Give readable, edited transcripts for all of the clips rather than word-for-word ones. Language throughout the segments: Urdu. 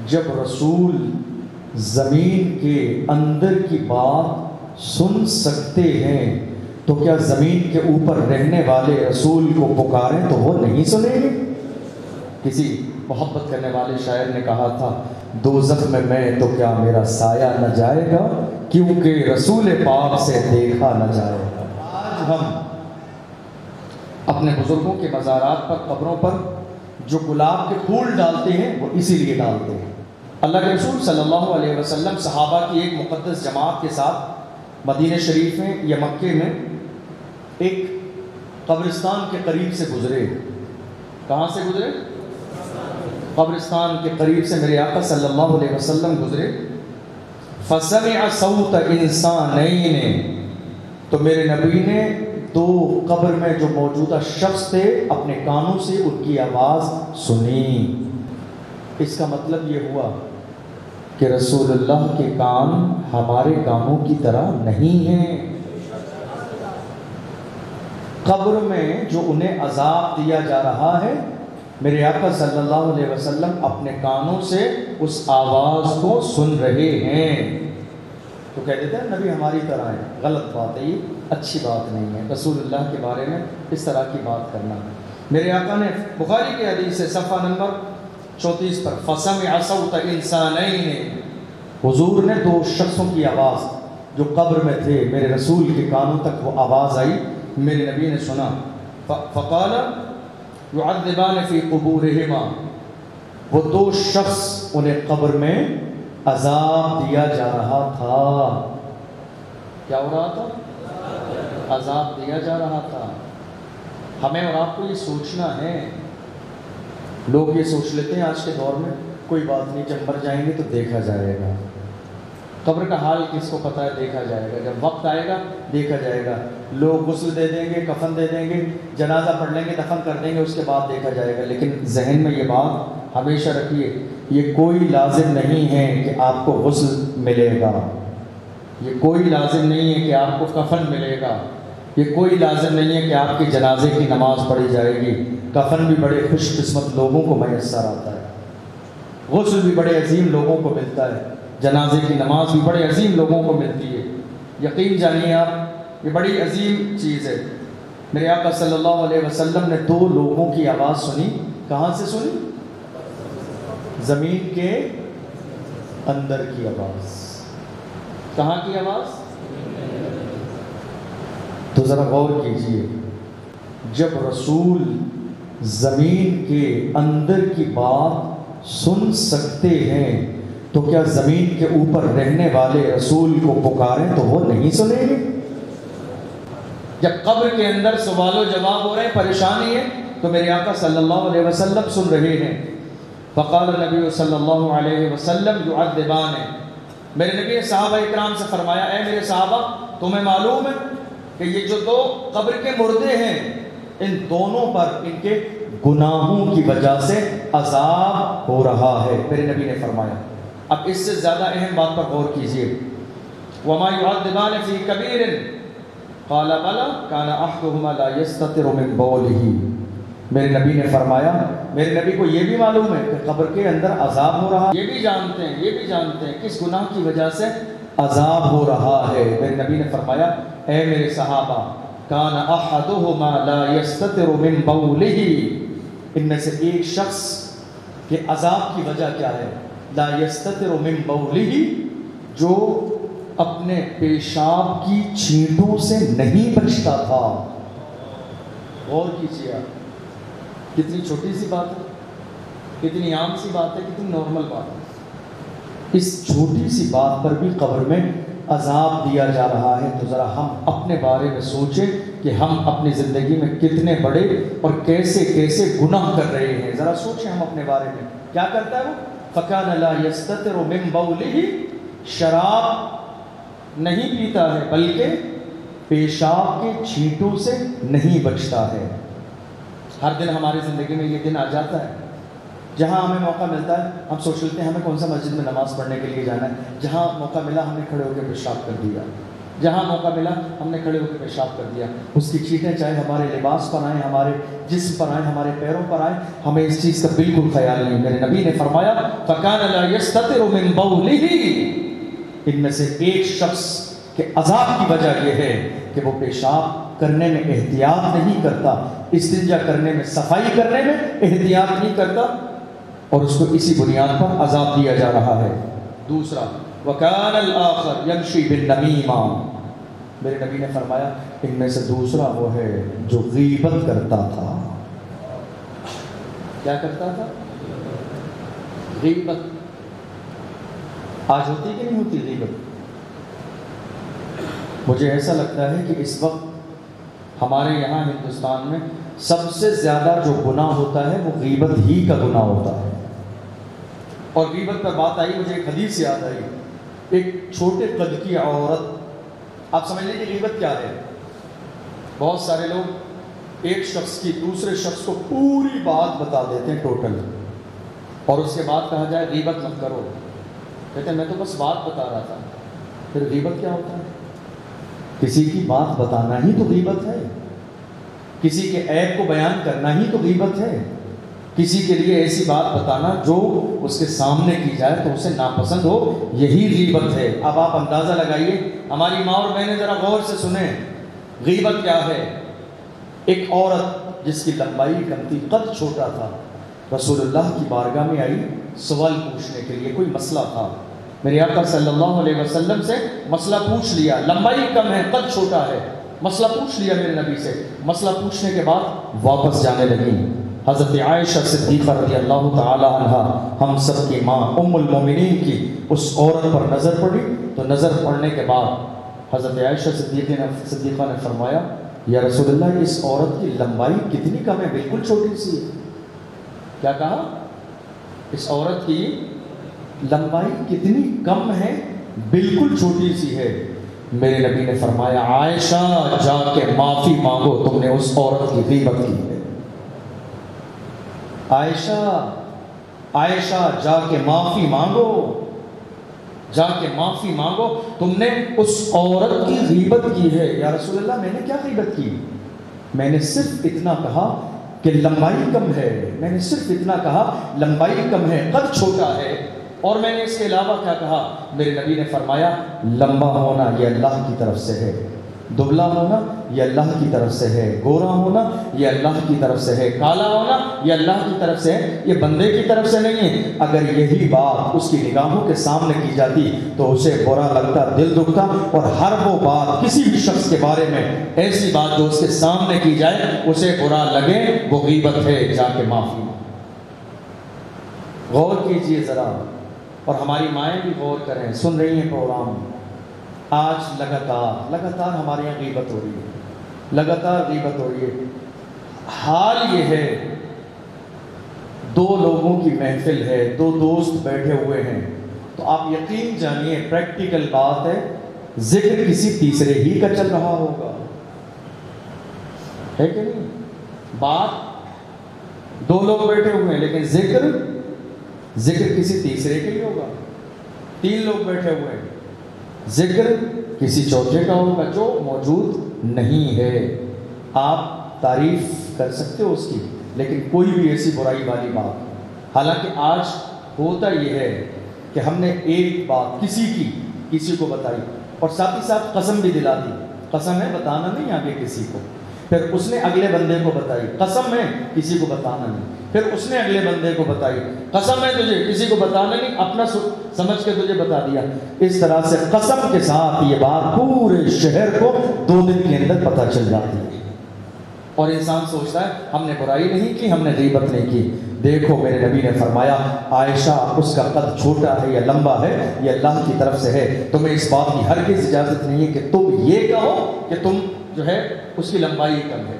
جب رسول زمین کے اندر کی بات سن سکتے ہیں تو کیا زمین کے اوپر رہنے والے رسول کو پکاریں تو وہ نہیں سنیں گے؟ کسی محبت کرنے والے شاعر نے کہا تھا، دوزخ میں تو کیا میرا سایہ نہ جائے گا، کیونکہ رسول پاک سے دیکھا نہ جائے گا۔ آج ہم اپنے بزرگوں کے مزارات پر، قبروں پر جو گلاب کے پھول ڈالتے ہیں وہ اسی لیے ڈالتے ہیں۔ اللہ کے رسول صلی اللہ علیہ وسلم صحابہ کی ایک مقدس جماعت کے ساتھ مدینہ شریف میں یا مکے میں ایک قبرستان کے قریب سے گزرے۔ کہاں سے گزرے؟ قبرستان کے قریب سے میرے آقا صلی اللہ علیہ وسلم گزرے۔ فَسَمِعَ صَوْتَ إِنسَانَيْنِ، تو میرے نبی نے دو قبر میں جو موجودہ شخص تھے اپنے کانوں سے ان کی آواز سنی۔ اس کا مطلب یہ ہوا کہ رسول اللہ کے کان ہمارے کانوں کی طرح نہیں ہیں۔ قبر میں جو انہیں عذاب دیا جا رہا ہے، میرے آقا صلی اللہ علیہ وسلم اپنے کانوں سے اس آواز کو سن رہے ہیں۔ تو کہہ دیتے ہیں نبی ہماری طرح ہے، غلط بات ہے، یہ اچھی بات نہیں ہے رسول اللہ کے بارے میں اس طرح کی بات کرنا۔ میرے آقا نے بخاری کی حدیث سے صفحہ نمبر 34 پر فَسَمِعَ صَوْتَ إِنسَانَيْنِ، حضور نے دو شخصوں کی آواز جو قبر میں تھے، میرے رسول کے کانوں تک وہ آواز آئی، میرے نبی نے سنا۔ فَقَالَ يُعَذِّبَانِ فِي قُبُورِهِمَا، وہ دو شخص انہیں قبر میں عذاب دیا جا رہا تھا۔ کیا ہو رہا تھا؟ عذاب دیا جا رہا تھا۔ ہمیں اور آپ کو یہ سوچنا ہے، لوگ یہ سوچ لیتے ہیں آج کے دور میں کوئی بات نہیں، جب مر جائیں گے تو دیکھا جائے گا۔ قبر کا حال کس کو پتہ ہے؟ دیکھا جائے گا، جب وقت آئے گا دیکھا جائے گا۔ لوگ غسل دے دیں گے، کفن دے دیں گے، جنازہ پڑھ لیں گے، دفن کر دیں گے، اس کے بعد دیکھا جائے گا۔ لیکن ذہن میں یہ بات ہمیشہ رکھیے، یہ کوئی لازم نہیں ہے کہ آپ کو غسل ملے گا، یہ کوئی لازم نہیں ہے کہ آپ کو کفن ملے گا، یہ کوئی لازم نہیں ہے کہ آپ کی جنازے کی نماز پڑھی جائے گی۔ کفن بھی بڑے خوش قسمت لوگوں کو میسر آتا ہے، غسل بھی بڑے عظیم لوگوں کو ملتا ہے، جنازے کی نماز بھی بڑے عظیم لوگوں کو ملتی ہے۔ یقین جانیے آپ، یہ بڑی عظیم چیز ہے۔ میرے آقا صلی اللہ علیہ وسلم نے دو لوگوں کی آواز سنی۔ کہاں سے سنی؟ زمین کے اندر کی آواز۔ کہاں کی آواز؟ تو ذرا غور کیجئے، جب رسول زمین کے اندر کی بات سن سکتے ہیں تو کیا زمین کے اوپر رہنے والے رسول کو پکاریں تو وہ نہیں سنیں گے؟ جب قبر کے اندر سوال و جواب ہو رہے ہیں، پریشانی ہے، تو میرے آقا صلی اللہ علیہ وسلم سن رہے ہیں۔ فقال نبی صلی اللہ علیہ وسلم یعذبان، میرے نبی نے صحابہ اکرام سے فرمایا، اے میرے صحابہ، تمہیں معلوم ہے کہ یہ جو دو قبر کے مردے ہیں، ان دونوں پر ان کے گناہوں کی وجہ سے عذاب ہو رہا ہے۔ میرے نبی نے فرمایا۔ اب اس سے زیادہ اہم بات پر غور کیجئے، وما يعذبان في كبير قال بلى كان احدهما لا يستتر من بوله، میرے نبی نے فرمایا، میرے نبی کو یہ بھی معلوم ہے کہ قبر کے اندر عذاب ہو رہا ہے، یہ بھی جانتے ہیں کس گناہ کی وجہ سے عذاب ہو رہا ہے۔ میرے نبی نے فرمایا، اے میرے صحابہ، كان احدهما لا يستتر من بوله، ان میں سے ایک شخص کے عذاب کی وجہ کیا ہے؟ لا يستتر من بوله، جو اپنے پیشاب کی چھینٹوں سے نہیں بچتا تھا۔ غور کیجیے آپ، کتنی چھوٹی سی بات ہے، کتنی عام سی بات ہے، کتنی نارمل بات ہے۔ اس چھوٹی سی بات پر بھی قبر میں عذاب دیا جا رہا ہے۔ تو ذرا ہم اپنے بارے میں سوچیں کہ ہم اپنی زندگی میں کتنے بڑے اور کیسے کیسے گناہ کر رہے ہیں۔ ذرا سوچیں ہم اپنے بارے میں، کیا کرتا ہے وہ؟ فَكَانَ لَا يَسْتَتِرُ مِن بَوْلِهِ، شراب نہیں پیتا ہے بلکہ پیشاب کے چھینٹوں سے نہیں بچتا ہے۔ ہر دن ہماری زندگی میں یہ دن آ جاتا ہے جہاں ہمیں موقع ملتا ہے، ہم سوچ لیتے ہیں ہمیں کون سا مسجد میں نماز پڑھنے کے لیے جانا ہے، جہاں موقع ملا ہم نے کھڑے ہو کے پیشاب کر دیا، جہاں موقع ملا ہم نے کھڑے ہو کے پیشاب کر دیا. اس کی چیٹیں چاہے ہمارے لباس پر آئیں، ہمارے جسم پر آئیں، ہمارے پیروں پر آئیں، ہمیں اس چیز کا بالکل خیال نہیں. میرے نبی نے فرمایا فَكَانَ لَا يَسْتَتِرُ مِن بَوْلِهِ، ان میں سے ایک شخص کے عذاب کی وجہ یہ ہے کہ وہ پیشاب کرنے میں احتیاط نہیں کرتا، استنجا کرنے میں، صفائی کرنے میں احتیاط نہیں کرتا، اور اس کو اسی بنیاد پر عذاب دیا جا رہا ہے. دوسرا وَكَانَ الْآخَرُ يَمْشِي بِالنَّمِيمَةِ، میرے نبی نے فرمایا ان میں سے دوسرا وہ ہے جو غیبت کرتا تھا. کیا کرتا تھا؟ غیبت. آج ہوتی کہ نہیں ہوتی غیبت؟ مجھے ایسا لگتا ہے کہ اس وقت ہمارے یہاں ہندوستان میں سب سے زیادہ جو گناہ ہوتا ہے وہ غیبت ہی کا گناہ ہوتا ہے. اور غیبت پر بات آئی، مجھے ایک حدیث یاد آئی. ایک چھوٹے قد کی عورت، آپ سمجھ لیں کہ غیبت کیا ہے. بہت سارے لوگ ایک شخص کی دوسرے شخص کو پوری بات بتا دیتے ہیں ٹوٹل، اور اس کے بعد کہا جائے غیبت مت کرو، کہتے ہیں میں تو بس بات بتا رہا تھا. پھر غیبت کیا ہوتا ہے؟ کسی کی بات بتانا ہی تو غیبت ہے، کسی کے عیب کو بیان کرنا ہی تو غیبت ہے، کسی کے لیے ایسی بات بتانا جو اس کے سامنے کی جائے تو اسے ناپسند ہو، یہی غیبت ہے. اب آپ اندازہ لگائیے، ہماری ماں اور بہنیں ذرا غور سے سنیں غیبت کیا ہے. ایک عورت جس کی لمبائی کم تھی، قد چھوٹا تھا، رسول اللہ کی بارگاہ میں آئی سوال پوچھنے کے لیے. کوئی مسئلہ تھا، میرے آقا صلی اللہ علیہ وسلم سے مسئلہ پوچھ لیا. لمبائی کم ہے، قد چھوٹا ہے، مسئلہ پوچھ لیا میرے نبی سے. مسئلہ پوچھنے کے بعد واپس جانے لگی. حضرت عائشہ صدیقہ رضی اللہ تعالی عنہ، ہم سب کی ماں، ام المومنین کی اس عورت پر نظر پڑی. تو نظر پڑنے کے بعد حضرت عائشہ صدیقہ نے فرمایا یا رسول اللہ اس عورت کی لمبائی کتنی کم ہے، بالکل چھوٹی سی ہے. کیا کہا؟ اس عورت کی لمبائی کتنی کم ہے، بالکل چھوٹی سی ہے. میرے نبی نے فرمایا عائشہ جا کے معافی مانگو، تم نے اس عورت کی غیبت کی ہے. عائشہ جا کے معافی مانگو، جا کے معافی مانگو، تم نے اس عورت کی غیبت کی ہے. یا رسول اللہ میں نے کیا غیبت کی؟ میں نے صرف اتنا کہا کہ لمبائی کم ہے، میں نے صرف اتنا کہا لمبائی کم ہے، قد چھوٹا ہے، اور میں نے اس کے علاوہ کیا کہا؟ میرے نبی نے فرمایا لمبا ہونا یہ اللہ کی طرف سے ہے، دبلا ہونا یہ اللہ کی طرف سے ہے، گورا ہونا یہ اللہ کی طرف سے ہے، کالا ہونا یہ اللہ کی طرف سے ہے، یہ بندے کی طرف سے نہیں ہے. اگر یہی بات اس کی نگاہوں کے سامنے کی جاتی تو اسے برا لگتا، دل دکھتا، اور ہر وہ بات کسی بھی شخص کے بارے میں ایسی بات جو اس کے سامنے کی جائے اسے برا لگے، وہ غیبت ہے. جا کے معافی غور کیجئے ذرا، اور ہماری مائیں بھی غور کریں، سن رہی ہیں پروگرام. آج لگاتار ہمارے یہاں غیبت ہو رہی ہے، لگاتار غیبت ہو رہی ہے. حال یہ ہے دو لوگوں کی محفل ہے، دو دوست بیٹھے ہوئے ہیں، تو آپ یقین جانیے پریکٹیکل بات ہے ذکر کسی تیسرے ہی کا چل رہا ہوگا، ہے کہ نہیں؟ بات دو لوگ بیٹھے ہوئے ہیں لیکن ذکر کسی تیسرے کا ہی ہوگا. تین لوگ بیٹھے ہوئے ہیں، ذکر کسی چوتھے کا ہوگا جو موجود نہیں ہے. آپ تعریف کر سکتے ہو اس کی، لیکن کوئی بھی ایسی برائی والی بات. حالانکہ آج ہوتا یہ ہے کہ ہم نے ایک بات کسی کو بتائی اور ساتھ ہی ساتھ قسم بھی دلا دی، قسم ہے بتانا نہیں آگے کسی کو. پھر اس نے اگلے بندے کو بتائی، قسم ہے کسی کو بتانا نہیں. پھر اس نے اگلے بندے کو بتائی، قسم ہے تجھے کسی کو بتانا نہیں، اپنا سمجھ کے تجھے بتا دیا. اس طرح سے قسم کے ساتھ یہ بات پورے شہر کو 2 دن کے اندر پتہ چل جاتی ہے، اور انسان سوچتا ہے ہم نے برائی نہیں کی، ہم نے غیبت نہیں کی. دیکھو میرے نبی نے فرمایا عائشہ اس کا قد چھوٹا ہے یا لمبا ہے یہ اللہ کی طرف سے ہے. تمہیں اس بات کی ہرگز اجازت نہیں ہے کہ تم یہ کہو کہ تم جو ہے اس کی لمبائی کم ہے.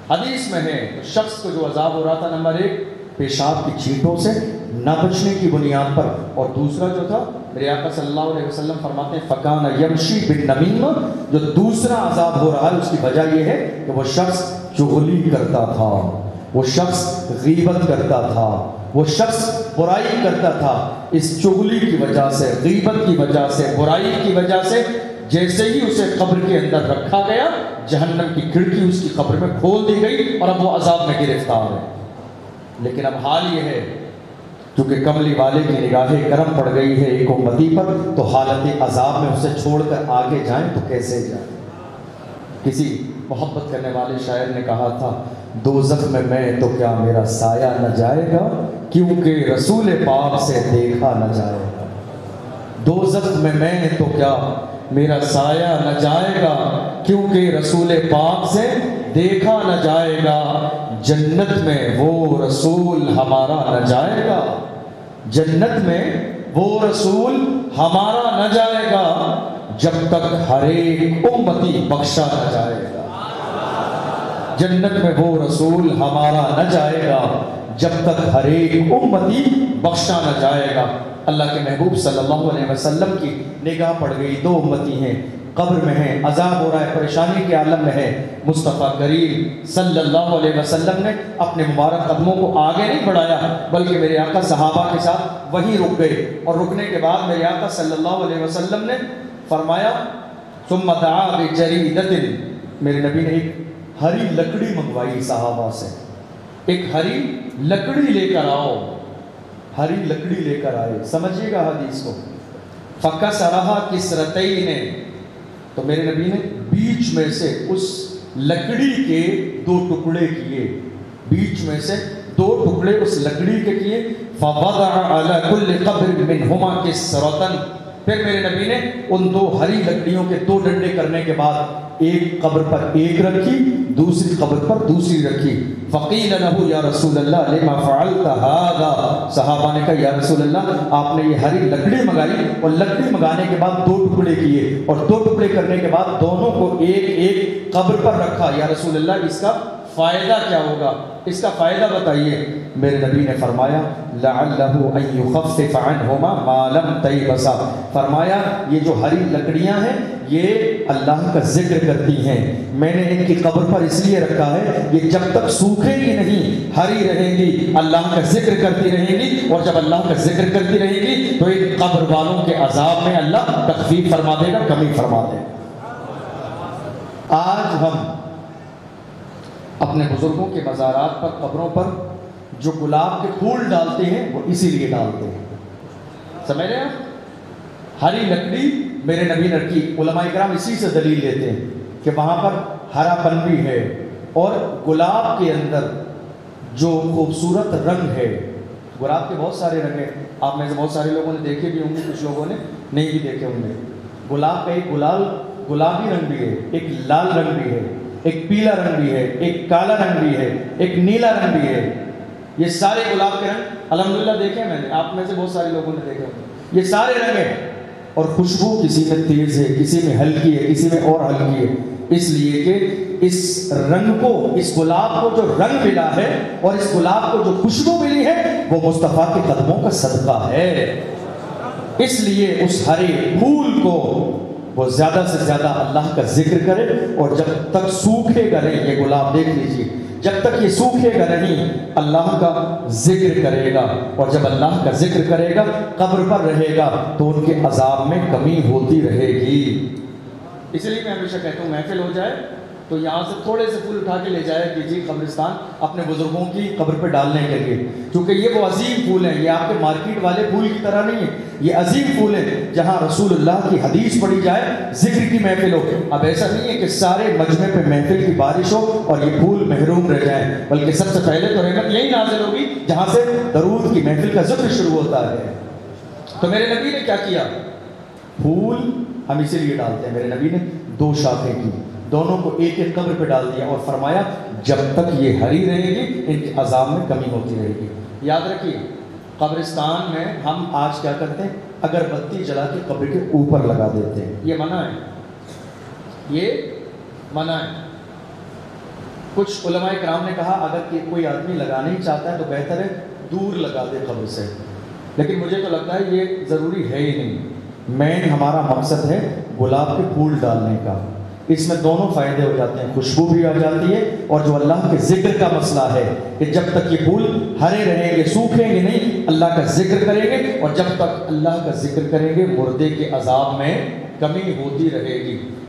حدیث میں ہے شخص کو جو عذاب ہو رہا تھا، نمبر 1 پیشاب کی چھینٹوں سے نہ بچنے کی بنیاد پر، اور دوسرا جو تھا میرے آقا صلی اللہ علیہ وسلم فرماتے ہیں فکان یمشی بالنمیمہ، جو دوسرا عذاب ہو رہا ہے اس کی وجہ یہ ہے کہ وہ شخص چغلی کرتا تھا، وہ شخص غیبت کرتا تھا، وہ شخص برائی کرتا تھا. اس چغلی کی وجہ سے، غیبت کی وجہ سے، برائی کی وجہ سے جیسے ہی اسے قبر کے اندر رکھا گیا جہنم کی کھڑکی اس کی قبر میں کھول دی گئی اور اب وہ عذاب میں گرفتار ہے۔ لیکن اب حال یہ ہے کیونکہ کملی والے کی نگاہ کرم پڑ گئی ہے ایک امتی پر، تو حالت عذاب میں اسے چھوڑ کر آگے جائیں تو کیسے جائیں؟ کسی محبت کرنے والے شاعر نے کہا تھا، دوزخ میں تو کیا میرا سایہ نہ جائے گا، کیونکہ رسول پاک سے دیکھا نہ جائے گا۔ دوزخ میں تو کیا میرا سایہ نہ جائے گا، کیونکہ رسول پاک سے دیکھا نہ جائے گا۔ جنت میں وہ رسول ہمارا نہ جائے گا، جنت میں وہ رسول ہمارا نہ جائے گا، جب تک ہر ایک امتی بخشا نہ جائے گا۔ جنت میں وہ رسول ہمارا نہ جائے گا، جب تک ہر ایک امتی بخشا نہ جائے گا۔ اللہ کے محبوب صلی اللہ علیہ وسلم کی نگاہ پڑ گئی، دو امتی ہیں، قبر میں ہیں، عذاب ہو رہا ہے، پریشانی کے عالم میں ہے۔ مصطفیٰ کریم صلی اللہ علیہ وسلم نے اپنے مبارک قدموں کو آگے نہیں بڑھایا، بلکہ میرے آقا صحابہ کے ساتھ وہیں رک گئے، اور رکنے کے بعد میرے آقا صلی اللہ علیہ وسلم نے فرمایا ثم دعا بجریدۃ، میرے نبی نے ایک ہری لکڑی منگوائی صحابہ سے، ایک ہری لکڑی لے کر آؤ، ہری لکڑی لے کر آئے، سمجھیے گا حدیث کو۔ فکسرها کسرتین، تو میرے نبی نے بیچ میں سے اس لکڑی کے دو ٹکڑے کیے، بیچ میں سے دو ٹکڑے اس لکڑی کے کیے۔ فوضع علی کل قبر منہما کسرۃ، پھر میرے نبی نے ان دو ہری لکڑیوں کے دو ڈنڈے کرنے کے بعد ایک قبر پر ایک رکھی، دوسری قبر پر دوسری رکھی۔ فقیل لہ یا رسول اللہ لما فعلت ھذا، صحابہ نے کہا یا رسول اللہ آپ نے یہ ہری لکڑی منگائی اور لکڑی منگانے کے بعد دو ٹکڑے کیے اور دو ٹکڑے کرنے کے بعد دونوں کو ایک ایک قبر پر رکھا، یا رسول اللہ اس کا فائدہ کیا ہوگا، اس کا فائدہ بتائیے۔ میرے نبی نے فرمایا لعلہ ان یخفف عنہما ما لم تیبسا، فرمایا یہ جو ہری لکڑیاں ہیں یہ اللہ کا ذکر کرتی ہیں، میں نے ان کی قبر پر اس لیے رکھا ہے یہ جب تک سوکھے گی نہیں ہری رہیں گی، اللہ کا ذکر کرتی رہیں گی، اور جب اللہ کا ذکر کرتی رہیں گی تو ان قبر والوں کے عذاب میں اللہ تخفیف فرما دے گا، کمی فرما دے گا۔ آج ہم اپنے بزرگوں کے مزارات پر، قبروں پر جو گلاب کے پھول ڈالتے ہیں وہ اسی لیے ڈالتے ہیں، سمجھ رہے ہیں؟ ہری لکڑی میرے نبی نے رکھی، علماء کرام اسی سے دلیل لیتے ہیں کہ وہاں پر ہرا پن بھی ہے، اور گلاب کے اندر جو خوبصورت رنگ ہے، گلاب کے بہت سارے رنگ ہیں، آپ میں سے بہت سارے لوگوں نے دیکھے بھی ہوں گے، کچھ لوگوں نے نہیں بھی دیکھے ہوں گے۔ گلاب کا ایک گلابی رنگ بھی ہے، ایک لال رنگ بھی ہے، ایک پیلا رنگ بھی ہے، ایک کالا رنگ بھی ہے، ایک نیلا رنگ بھی ہے۔ یہ سارے گلاب کے رنگ الحمدللہ دیکھے میں نے، آپ میں سے بہت سارے لوگوں نے دیکھے ہوں، یہ سارے رنگ ہیں، اور خوشبو کسی میں تیز ہے، کسی میں ہلکی ہے، کسی میں اور ہلکی ہے، اس لیے کہ اس رنگ کو، اس گلاب کو جو رنگ ملا ہے اور اس گلاب کو جو خوشبو ملی ہے وہ مصطفیٰ کے قدموں کا صدقہ ہے، اس لیے اس ہرے پھول کو وہ زیادہ سے زیادہ اللہ کا ذکر کرے، اور جب تک سوکھے گا نہیں، یہ گلاب دیکھ لیجئے، جب تک یہ سوکھے گا نہیں اللہ کا ذکر کرے گا، اور جب اللہ کا ذکر کرے گا قبر پر رہے گا تو ان کے عذاب میں کمی ہوتی رہے گی۔ اس لیے میں ہمیشہ کہتا ہوں محفل ہو جائے تو یہاں سے تھوڑے سے پھول اٹھا کے لے جایا کیجیے قبرستان اپنے بزرگوں کی قبر پہ ڈالنے کے لیے، کیونکہ یہ وہ عظیم پھول ہیں، یہ آپ کے مارکیٹ والے پھول کی طرح نہیں ہے، یہ عظیم پھول ہیں جہاں رسول اللہ کی حدیث پڑھی جائے، ذکر کی محفل ہو۔ اب ایسا نہیں ہے کہ سارے مجمع پہ محفل کی بارش ہو اور یہ پھول محروم رہ جائیں، بلکہ سب سے پہلے تو رحمت یہی نازل ہوگی جہاں سے درود کی محفل کا ذکر شروع ہوتا ہے۔ تو میرے نبی نے کیا کیا؟ پھول ہم اسی لیے ڈالتے ہیں، میرے نبی نے دو شاخیں کی، دونوں کو ایک ایک قبر پہ ڈال دیا اور فرمایا جب تک یہ ہری رہے گی ان کے عذاب میں کمی ہوتی رہے گی۔ یاد رکھیے قبرستان میں ہم آج کیا کرتے ہیں، اگر بتی جلا کے قبر کے اوپر لگا دیتے ہیں، یہ منع ہے، یہ منع ہے۔ کچھ علماء کرام نے کہا اگر کوئی آدمی لگانا ہی چاہتا ہے تو بہتر ہے دور لگا دے قبر سے، لیکن مجھے تو لگتا ہے یہ ضروری ہے ہی نہیں۔ مین ہمارا مقصد ہے گلاب کے پھول ڈالنے کا، اس میں دونوں فائدے ہو جاتے ہیں، خوشبو بھی آ جاتی ہے، اور جو اللہ کے ذکر کا مسئلہ ہے کہ جب تک یہ پھول ہرے رہیں گے، سوکھیں گے نہیں، اللہ کا ذکر کریں گے، اور جب تک اللہ کا ذکر کریں گے مردے کے عذاب میں کمی ہوتی رہے گی۔